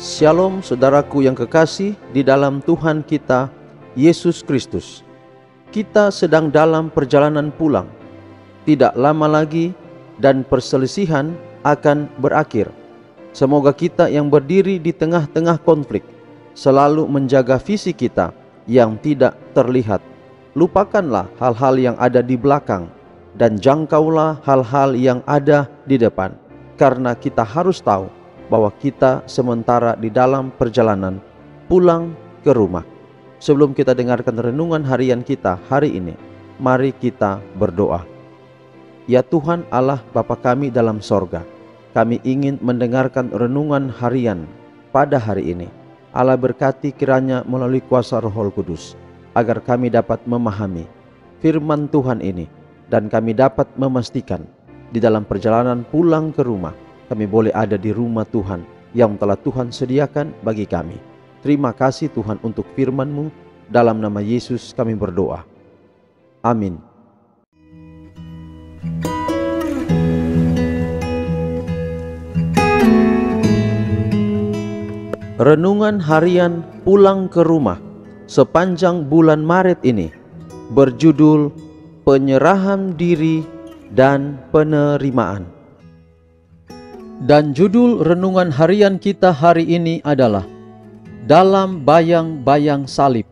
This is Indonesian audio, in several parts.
Shalom saudaraku yang kekasih di dalam Tuhan kita, Yesus Kristus. Kita sedang dalam perjalanan pulang. Tidak lama lagi dan perselisihan akan berakhir. Semoga kita yang berdiri di tengah-tengah konflik selalu menjaga visi kita yang tidak terlihat. Lupakanlah hal-hal yang ada di belakang dan jangkaulah hal-hal yang ada di depan. Karena kita harus tahu bahwa kita sementara di dalam perjalanan pulang ke rumah. Sebelum kita dengarkan renungan harian kita hari ini, mari kita berdoa. Ya Tuhan Allah Bapa kami dalam sorga, kami ingin mendengarkan renungan harian pada hari ini. Allah berkati kiranya melalui kuasa Roh Kudus, agar kami dapat memahami firman Tuhan ini, dan kami dapat memastikan di dalam perjalanan pulang ke rumah, kami boleh ada di rumah Tuhan yang telah Tuhan sediakan bagi kami. Terima kasih Tuhan untuk firman-Mu. Dalam nama Yesus kami berdoa. Amin. Renungan harian pulang ke rumah sepanjang bulan Maret ini berjudul Penyerahan Diri dan Penerimaan. Dan judul renungan harian kita hari ini adalah Dalam Bayang-Bayang Salib.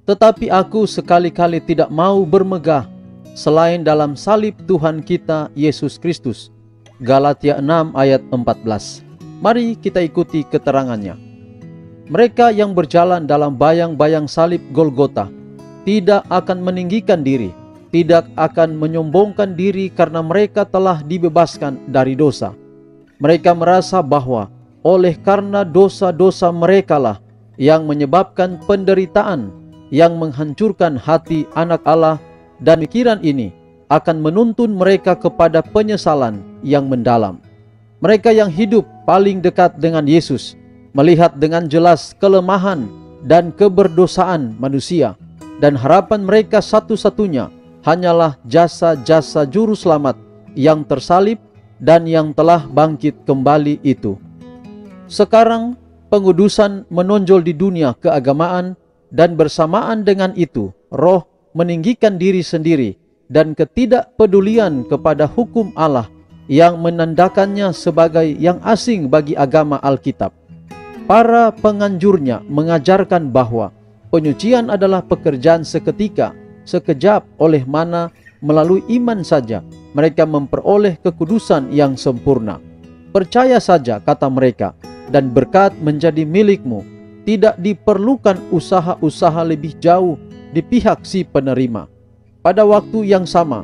Tetapi aku sekali-kali tidak mau bermegah selain dalam salib Tuhan kita Yesus Kristus. Galatia 6 ayat 14. Mari kita ikuti keterangannya. Mereka yang berjalan dalam bayang-bayang salib Golgota tidak akan meninggikan diri, tidak akan menyombongkan diri karena mereka telah dibebaskan dari dosa. Mereka merasa bahwa oleh karena dosa-dosa merekalah yang menyebabkan penderitaan yang menghancurkan hati anak Allah, dan pikiran ini akan menuntun mereka kepada penyesalan yang mendalam. Mereka yang hidup paling dekat dengan Yesus melihat dengan jelas kelemahan dan keberdosaan manusia, dan harapan mereka satu-satunya hanyalah jasa-jasa juru selamat yang tersalib dan yang telah bangkit kembali itu. Sekarang pengudusan menonjol di dunia keagamaan, dan bersamaan dengan itu roh meninggikan diri sendiri dan ketidakpedulian kepada hukum Allah yang menandakannya sebagai yang asing bagi agama Alkitab. Para penganjurnya mengajarkan bahwa penyucian adalah pekerjaan seketika, sekejap, oleh mana melalui iman saja mereka memperoleh kekudusan yang sempurna. Percaya saja, kata mereka, dan berkat menjadi milikmu. Tidak diperlukan usaha-usaha lebih jauh di pihak si penerima. Pada waktu yang sama,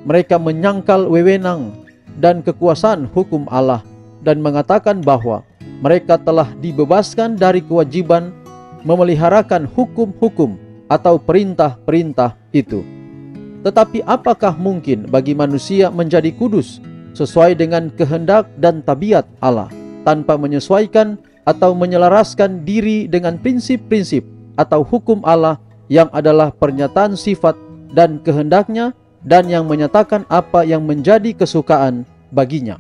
mereka menyangkal wewenang dan kekuasaan hukum Allah dan mengatakan bahwa mereka telah dibebaskan dari kewajiban memeliharakan hukum-hukum atau perintah-perintah itu. Tetapi apakah mungkin bagi manusia menjadi kudus sesuai dengan kehendak dan tabiat Allah tanpa menyesuaikan atau menyelaraskan diri dengan prinsip-prinsip atau hukum Allah yang adalah pernyataan sifat dan kehendaknya dan yang menyatakan apa yang menjadi kesukaan baginya?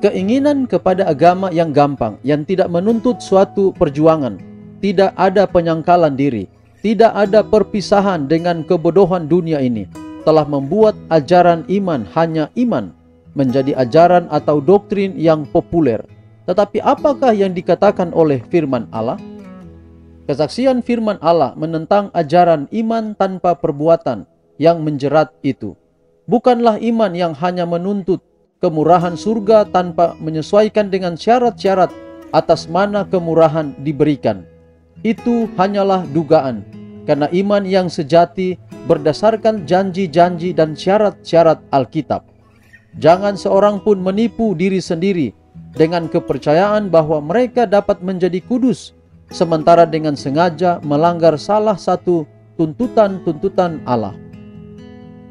Keinginan kepada agama yang gampang, yang tidak menuntut suatu perjuangan, tidak ada penyangkalan diri, tidak ada perpisahan dengan kebodohan dunia ini, telah membuat ajaran iman hanya iman menjadi ajaran atau doktrin yang populer. Tetapi apakah yang dikatakan oleh firman Allah? Kesaksian firman Allah menentang ajaran iman tanpa perbuatan yang menjerat itu. Bukanlah iman yang hanya menuntut kemurahan surga tanpa menyesuaikan dengan syarat-syarat atas mana kemurahan diberikan. Itu hanyalah dugaan, karena iman yang sejati berdasarkan janji-janji dan syarat-syarat Alkitab. Jangan seorang pun menipu diri sendiri dengan kepercayaan bahwa mereka dapat menjadi kudus, sementara dengan sengaja melanggar salah satu tuntutan-tuntutan Allah.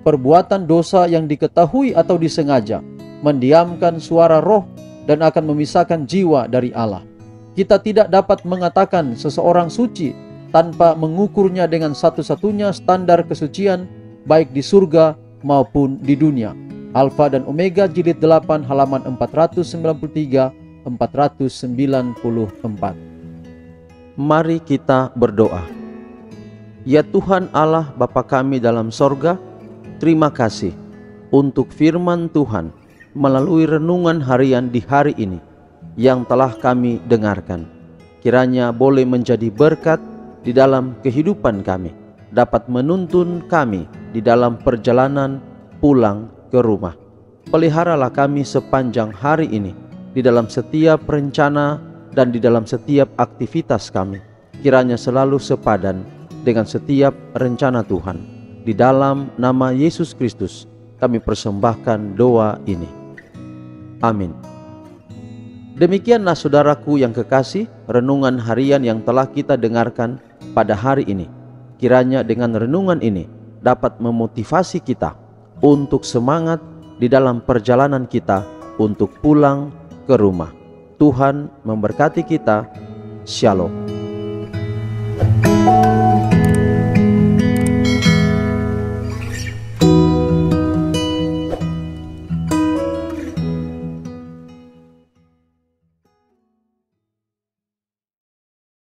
Perbuatan dosa yang diketahui atau disengaja mendiamkan suara roh dan akan memisahkan jiwa dari Allah. Kita tidak dapat mengatakan seseorang suci tanpa mengukurnya dengan satu-satunya standar kesucian baik di surga maupun di dunia. Alfa dan Omega jilid 8 halaman 493 494. Mari kita berdoa. Ya Tuhan Allah Bapa kami dalam sorga, terima kasih untuk firman Tuhan melalui renungan harian di hari ini yang telah kami dengarkan. Kiranya boleh menjadi berkat di dalam kehidupan kami, dapat menuntun kami di dalam perjalanan pulang ke rumah. Peliharalah kami sepanjang hari ini, di dalam setiap rencana dan di dalam setiap aktivitas kami. Kiranya selalu sepadan dengan setiap rencana Tuhan. Di dalam nama Yesus Kristus kami persembahkan doa ini. Amin. Demikianlah saudaraku yang kekasih, renungan harian yang telah kita dengarkan pada hari ini. Kiranya dengan renungan ini dapat memotivasi kita untuk semangat di dalam perjalanan kita untuk pulang ke rumah. Tuhan memberkati kita. Shalom.